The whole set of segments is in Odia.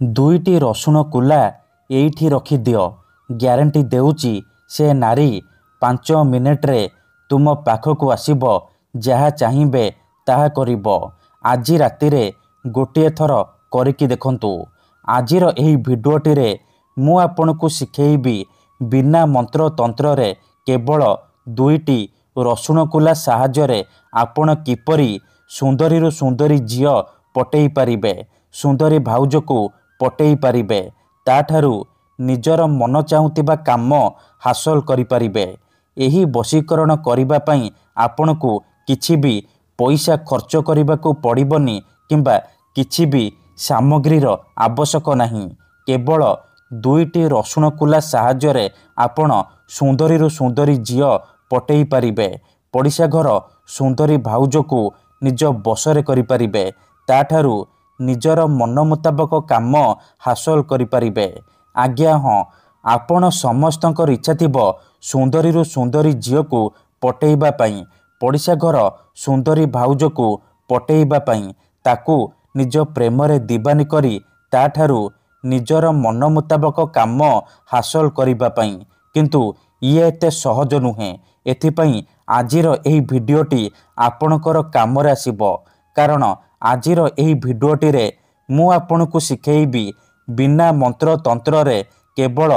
ଦୁଇଟି ରସୁଣ କୁଲା ଏଇଠି ରଖିଦିଅ। ଗ୍ୟାରେଣ୍ଟି ଦେଉଛି ସେ ନାରୀ 5 ମିନିଟ୍ରେ ତୁମ ପାଖକୁ ଆସିବ। ଯାହା ଚାହିଁବେ ତାହା କରିବ। ଆଜି ରାତିରେ ଗୋଟିଏ ଥର କରିକି ଦେଖନ୍ତୁ। ଆଜିର ଏହି ଭିଡ଼ିଓଟିରେ ମୁଁ ଆପଣଙ୍କୁ ଶିଖେଇବି ବିନା ମନ୍ତ୍ରତନ୍ତ୍ରରେ କେବଳ 2ଟି ରସୁଣ କୁଲା ସାହାଯ୍ୟରେ ଆପଣ କିପରି ସୁନ୍ଦରୀରୁ ସୁନ୍ଦରୀ ଝିଅ ପଟେଇ ପାରିବେ, ସୁନ୍ଦରୀ ଭାଉଜକୁ ପଟେଇ ପାରିବେ, ତାଠାରୁ ନିଜର ମନ ଚାହୁଁଥିବା କାମ ହାସଲ କରିପାରିବେ। ଏହି ବଶୀକରଣ କରିବା ପାଇଁ ଆପଣଙ୍କୁ କିଛି ବି ପଇସା ଖର୍ଚ୍ଚ କରିବାକୁ ପଡ଼ିବନି କିମ୍ବା କିଛି ବି ସାମଗ୍ରୀର ଆବଶ୍ୟକ ନାହିଁ। କେବଳ 2ଟି ରସୁଣ କୁଲା ସାହାଯ୍ୟରେ ଆପଣ ସୁନ୍ଦରୀରୁ ସୁନ୍ଦରୀ ଝିଅ ପଟେଇ ପାରିବେ। ପଡ଼ିଶା ଘର ସୁନ୍ଦରୀ ଭାଉଜକୁ ନିଜ ବଶରେ କରିପାରିବେ। ତାଠାରୁ ନିଜର ମନ ମୁତାବକ କାମ ହାସଲ କରିପାରିବେ। ଆଜ୍ଞା ହଁ, ଆପଣ ସମସ୍ତଙ୍କର ଇଚ୍ଛା ଥିବ ସୁନ୍ଦରୀରୁ ସୁନ୍ଦରୀ ଝିଅକୁ ପଟେଇବା ପାଇଁ, ପଡ଼ିଶା ଘର ସୁନ୍ଦରୀ ଭାଉଜକୁ ପଟେଇବା ପାଇଁ, ତାକୁ ନିଜ ପ୍ରେମରେ ଦିବାନୀ କରି ତାଠାରୁ ନିଜର ମନ ମୁତାବକ କାମ ହାସଲ କରିବା ପାଇଁ। କିନ୍ତୁ ଇଏ ଏତେ ସହଜ ନୁହେଁ। ଏଥିପାଇଁ ଆଜିର ଏହି ଭିଡ଼ିଓଟି ଆପଣଙ୍କର କାମରେ ଆସିବ। କାରଣ ଆଜିର ଏହି ଭିଡ଼ିଓଟିରେ ମୁଁ ଆପଣଙ୍କୁ ଶିଖେଇବି ବିନା ମନ୍ତ୍ରତନ୍ତ୍ରରେ କେବଳ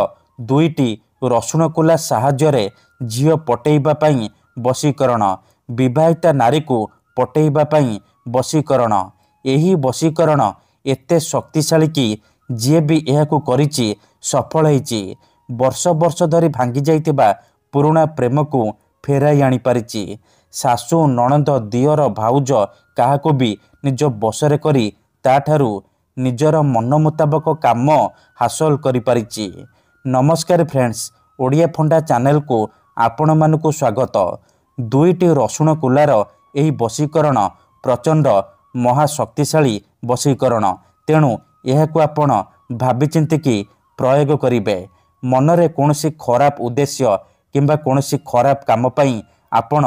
2ଟି ରସୁଣ କୁଲା ସାହାଯ୍ୟରେ ଝିଅ ପଟେଇବା ପାଇଁ ବଶୀକରଣ, ବିବାହିତା ନାରୀକୁ ପଟେଇବା ପାଇଁ ବଶୀକରଣ। ଏହି ବଶୀକରଣ ଏତେ ଶକ୍ତିଶାଳୀ କି ଯିଏ ବି ଏହାକୁ କରିଛି ସଫଳ ହେଇଛି। ବର୍ଷ ବର୍ଷ ଧରି ଭାଙ୍ଗି ଯାଇଥିବା ପୁରୁଣା ପ୍ରେମକୁ ଫେରାଇ ଆଣିପାରିଛି। ଶାଶୁ, ନଣନ୍ଦ, ଦିଅର, ଭାଉଜ କାହାକୁ ବି ନିଜ ବଶରେ କରି ତାଠାରୁ ନିଜର ମନ ମୁତାବକ କାମ ହାସଲ କରିପାରିଛି। ନମସ୍କାର ଫ୍ରେଣ୍ଡସ୍, ଓଡ଼ିଆ ଫଣ୍ଡା ଚ୍ୟାନେଲକୁ ଆପଣମାନଙ୍କୁ ସ୍ୱାଗତ। 2ଟି ରସୁଣ କୁଲାର ଏହି ବଶୀକରଣ ପ୍ରଚଣ୍ଡ ମହାଶକ୍ତିଶାଳୀ ବଶୀକରଣ। ତେଣୁ ଏହାକୁ ଆପଣ ଭାବିଚିନ୍ତିକି ପ୍ରୟୋଗ କରିବେ। ମନରେ କୌଣସି ଖରାପ ଉଦ୍ଦେଶ୍ୟ କିମ୍ବା କୌଣସି ଖରାପ କାମ ପାଇଁ ଆପଣ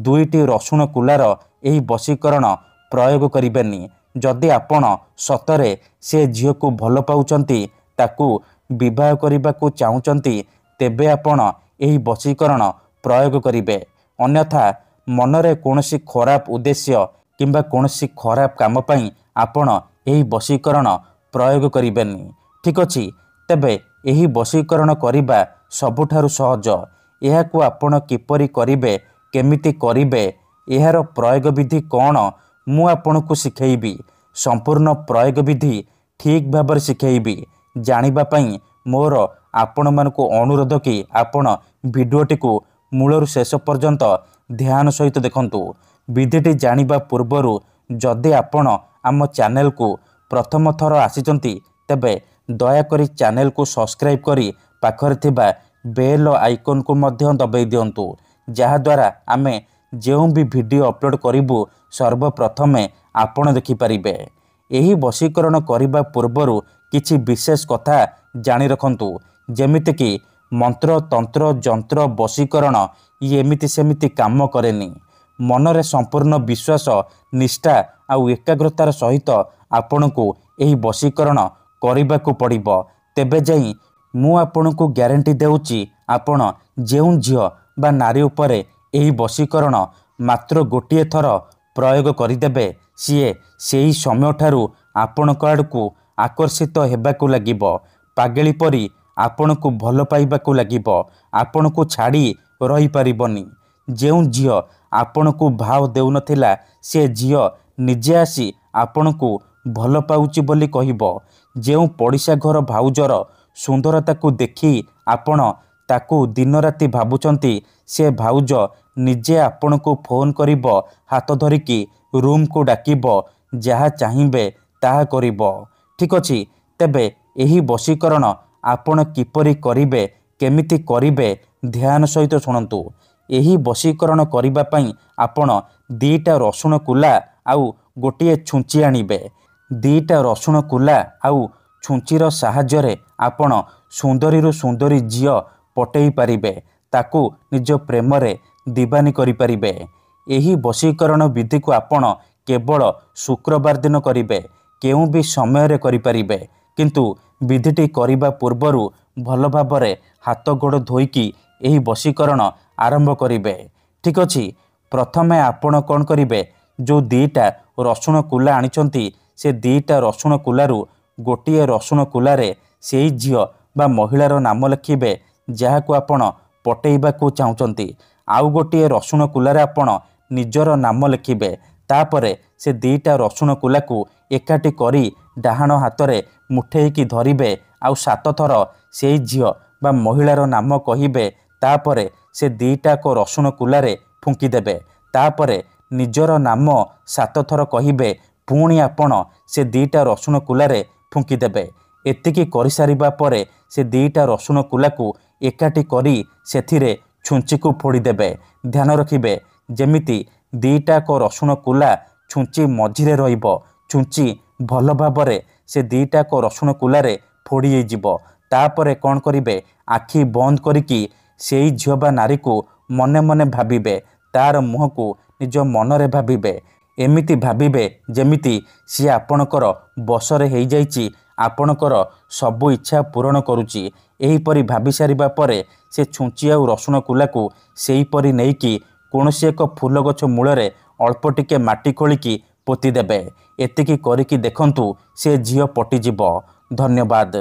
2ଟି ରସୁଣ କୁଲାର ଏହି ବଶୀକରଣ ପ୍ରୟୋଗ କରିବେନି। ଯଦି ଆପଣ ସତରେ ସେ ଝିଅକୁ ଭଲ ପାଉଛନ୍ତି, ତାକୁ ବିବାହ କରିବାକୁ ଚାହୁଁଛନ୍ତି, ତେବେ ଆପଣ ଏହି ବଶୀକରଣ ପ୍ରୟୋଗ କରିବେ। ଅନ୍ୟଥା ମନରେ କୌଣସି ଖରାପ ଉଦ୍ଦେଶ୍ୟ କିମ୍ବା କୌଣସି ଖରାପ କାମ ପାଇଁ ଆପଣ ଏହି ବଶୀକରଣ ପ୍ରୟୋଗ କରିବେନି। ଠିକ୍ ଅଛି, ତେବେ ଏହି ବଶୀକରଣ କରିବା ସବୁଠାରୁ ସହଜ। ଏହାକୁ ଆପଣ କିପରି କରିବେ, କେମିତି କରିବେ, ଏହାର ପ୍ରୟୋଗ ବିଧି କ'ଣ, ମୁଁ ଆପଣଙ୍କୁ ଶିଖେଇବି। ସମ୍ପୂର୍ଣ୍ଣ ପ୍ରୟୋଗ ବିଧି ଠିକ୍ ଭାବରେ ଶିଖେଇବି। ଜାଣିବା ପାଇଁ ମୋର ଆପଣମାନଙ୍କୁ ଅନୁରୋଧ କି ଆପଣ ଭିଡ଼ିଓଟିକୁ ମୂଳରୁ ଶେଷ ପର୍ଯ୍ୟନ୍ତ ଧ୍ୟାନ ସହିତ ଦେଖନ୍ତୁ। ବିଧିଟି ଜାଣିବା ପୂର୍ବରୁ ଯଦି ଆପଣ ଆମ ଚ୍ୟାନେଲକୁ ପ୍ରଥମ ଥର ଆସିଛନ୍ତି, ତେବେ ଦୟାକରି ଚ୍ୟାନେଲକୁ ସବସ୍କ୍ରାଇବ୍ କରି ପାଖରେ ଥିବା ବେଲ୍ ଆଇକନ୍କୁ ମଧ୍ୟ ଦବାଇ ଦିଅନ୍ତୁ। ଯାହାଦ୍ୱାରା ଆମେ ଯେଉଁ ବି ଭିଡ଼ିଓ ଅପଲୋଡ଼ କରିବୁ ସର୍ବପ୍ରଥମେ ଆପଣ ଦେଖିପାରିବେ। ଏହି ବଶୀକରଣ କରିବା ପୂର୍ବରୁ କିଛି ବିଶେଷ କଥା ଜାଣି ରଖନ୍ତୁ। ଯେମିତିକି ମନ୍ତ୍ର, ତନ୍ତ୍ର, ଯନ୍ତ୍ର, ବଶୀକରଣ ଇଏ ଏମିତି ସେମିତି କାମ କରେନି। ମନରେ ସମ୍ପୂର୍ଣ୍ଣ ବିଶ୍ୱାସ, ନିଷ୍ଠା ଆଉ ଏକାଗ୍ରତାର ସହିତ ଆପଣଙ୍କୁ ଏହି ବଶୀକରଣ କରିବାକୁ ପଡ଼ିବ। ତେବେ ଯାଇ ମୁଁ ଆପଣଙ୍କୁ ଗ୍ୟାରେଣ୍ଟି ଦେଉଛି ଆପଣ ଯେଉଁ ଝିଅ ବା ନାରୀ ଉପରେ ଏହି ବଶୀକରଣ ମାତ୍ର ଗୋଟିଏ ଥର ପ୍ରୟୋଗ କରିଦେବେ, ସିଏ ସେହି ସମୟଠାରୁ ଆପଣଙ୍କ ଆଡ଼କୁ ଆକର୍ଷିତ ହେବାକୁ ଲାଗିବ। ପାଗଳି ପରି ଆପଣଙ୍କୁ ଭଲ ପାଇବାକୁ ଲାଗିବ। ଆପଣଙ୍କୁ ଛାଡ଼ି ରହିପାରିବନି। ଯେଉଁ ଝିଅ ଆପଣଙ୍କୁ ଭାव ଦେଉନଥିଲା, ସେ ଝିଅ ନିଜେ ଆସି ଆପଣଙ୍କୁ ଭଲ ପାଉଛି ବୋଲି କହିବ। ଯେଉଁ ପଡ଼ିଶା ଘର ଭାଉଜର ସୁନ୍ଦରତାକୁ ଦେଖି ଆପଣ ତାକୁ ଦିନରାତି ଭାବୁଛନ୍ତି, ସେ ଭାଉଜ ନିଜେ ଆପଣଙ୍କୁ ଫୋନ୍ କରିବ, ହାତ ଧରିକି ରୁମ୍କୁ ଡାକିବ, ଯାହା ଚାହିଁବେ ତାହା କରିବ। ଠିକ୍ ଅଛି, ତେବେ ଏହି ବଶୀକରଣ ଆପଣ କିପରି କରିବେ, କେମିତି କରିବେ, ଧ୍ୟାନ ସହିତ ଶୁଣନ୍ତୁ। ଏହି ବଶୀକରଣ କରିବା ପାଇଁ ଆପଣ 2ଟା ରସୁଣ କୁଲା ଆଉ ଗୋଟିଏ ଛୁଞ୍ଚି ଆଣିବେ। 2ଟା ରସୁଣ କୁଲା ଆଉ ଛୁଞ୍ଚିର ସାହାଯ୍ୟରେ ଆପଣ ସୁନ୍ଦରୀରୁ ସୁନ୍ଦରୀ ଝିଅ ପଟେଇ ପାରିବେ, ତାକୁ ନିଜ ପ୍ରେମରେ ଦିବାନୀ କରିପାରିବେ। ଏହି ବଶୀକରଣ ବିଧିକୁ ଆପଣ କେବଳ ଶୁକ୍ରବାର ଦିନ କରିବେ। କେଉଁ ବି ସମୟରେ କରିପାରିବେ। କିନ୍ତୁ ବିଧିଟି କରିବା ପୂର୍ବରୁ ଭଲ ଭାବରେ ହାତ ଗୋଡ଼ ଧୋଇକି ଏହି ବଶୀକରଣ ଆରମ୍ଭ କରିବେ। ଠିକ୍ ଅଛି। ପ୍ରଥମେ ଆପଣ କ'ଣ କରିବେ, ଯେଉଁ 2ଟା ରସୁଣ କୁଲା ଆଣିଛନ୍ତି ସେ 2ଟା ରସୁଣ କୁଲାରୁ ଗୋଟିଏ ରସୁଣ କୁଲାରେ ସେଇ ଝିଅ ବା ମହିଳାର ନାମ ଲେଖିବେ ଯାହାକୁ ଆପଣ ପଟେଇବାକୁ ଚାହୁଁଛନ୍ତି। ଆଉ ଗୋଟିଏ ରସୁଣ କୁଲାରେ ଆପଣ ନିଜର ନାମ ଲେଖିବେ। ତାପରେ ସେ 2ଟା ରସୁଣ କୁଲାକୁ ଏକାଠି କରି ଡାହାଣ ହାତରେ ମୁଠେଇକି ଧରିବେ ଆଉ 7 ଥର ସେଇ ଝିଅ ବା ମହିଳାର ନାମ କହିବେ। ତାପରେ ସେ 2ଟାକ ରସୁଣ କୁଲାରେ ଫୁଙ୍କିଦେବେ। ତାପରେ ନିଜର ନାମ 7 ଥର କହିବେ। ପୁଣି ଆପଣ ସେ 2ଟା ରସୁଣ କୁଲାରେ ଫୁଙ୍କିଦେବେ। ଏତିକି କରିସାରିବା ପରେ ସେ 2ଟା ରସୁଣ କୁଲାକୁ ଏକାଠି କରି ସେଥିରେ ଛୁଞ୍ଚିକୁ ଫୋଡ଼ିଦେବେ। ଧ୍ୟାନ ରଖିବେ ଯେମିତି 2ଟାକ ରସୁଣ କୁଲା ଛୁଞ୍ଚି ମଝିରେ ରହିବ। ଛୁଞ୍ଚି ଭଲ ଭାବରେ ସେ 2ଟାକ ରସୁଣ କୁଲାରେ ଫୋଡ଼ି ହେଇଯିବ। ତାପରେ କ'ଣ କରିବେ, ଆଖି ବନ୍ଦ କରିକି ସେଇ ଝିଅ ବା ନାରୀକୁ ମନେ ମନେ ଭାବିବେ। ତାର ମୁହଁକୁ ନିଜ ମନରେ ଭାବିବେ। ଏମିତି ଭାବିବେ ଯେମିତି ସିଏ ଆପଣଙ୍କର ବଶରେ ହେଇଯାଇଛି, ଆପଣଙ୍କର ସବୁ ଇଚ୍ଛା ପୂରଣ କରୁଛି। ଏହିପରି ଭାବି ସାରିବା ପରେ ସେ ଛୁଞ୍ଚି ଆଉ ରସୁଣ କୁଲାକୁ ସେହିପରି ନେଇକି କୌଣସି ଏକ ଫୁଲ ଗଛ ମୂଳରେ ଅଳ୍ପ ଟିକେ ମାଟି ଖୋଳିକି ପୋତିଦେବେ। ଏତିକି କରିକି ଦେଖନ୍ତୁ ସେ ଝିଅ ପଟିଯିବ। ଧନ୍ୟବାଦ।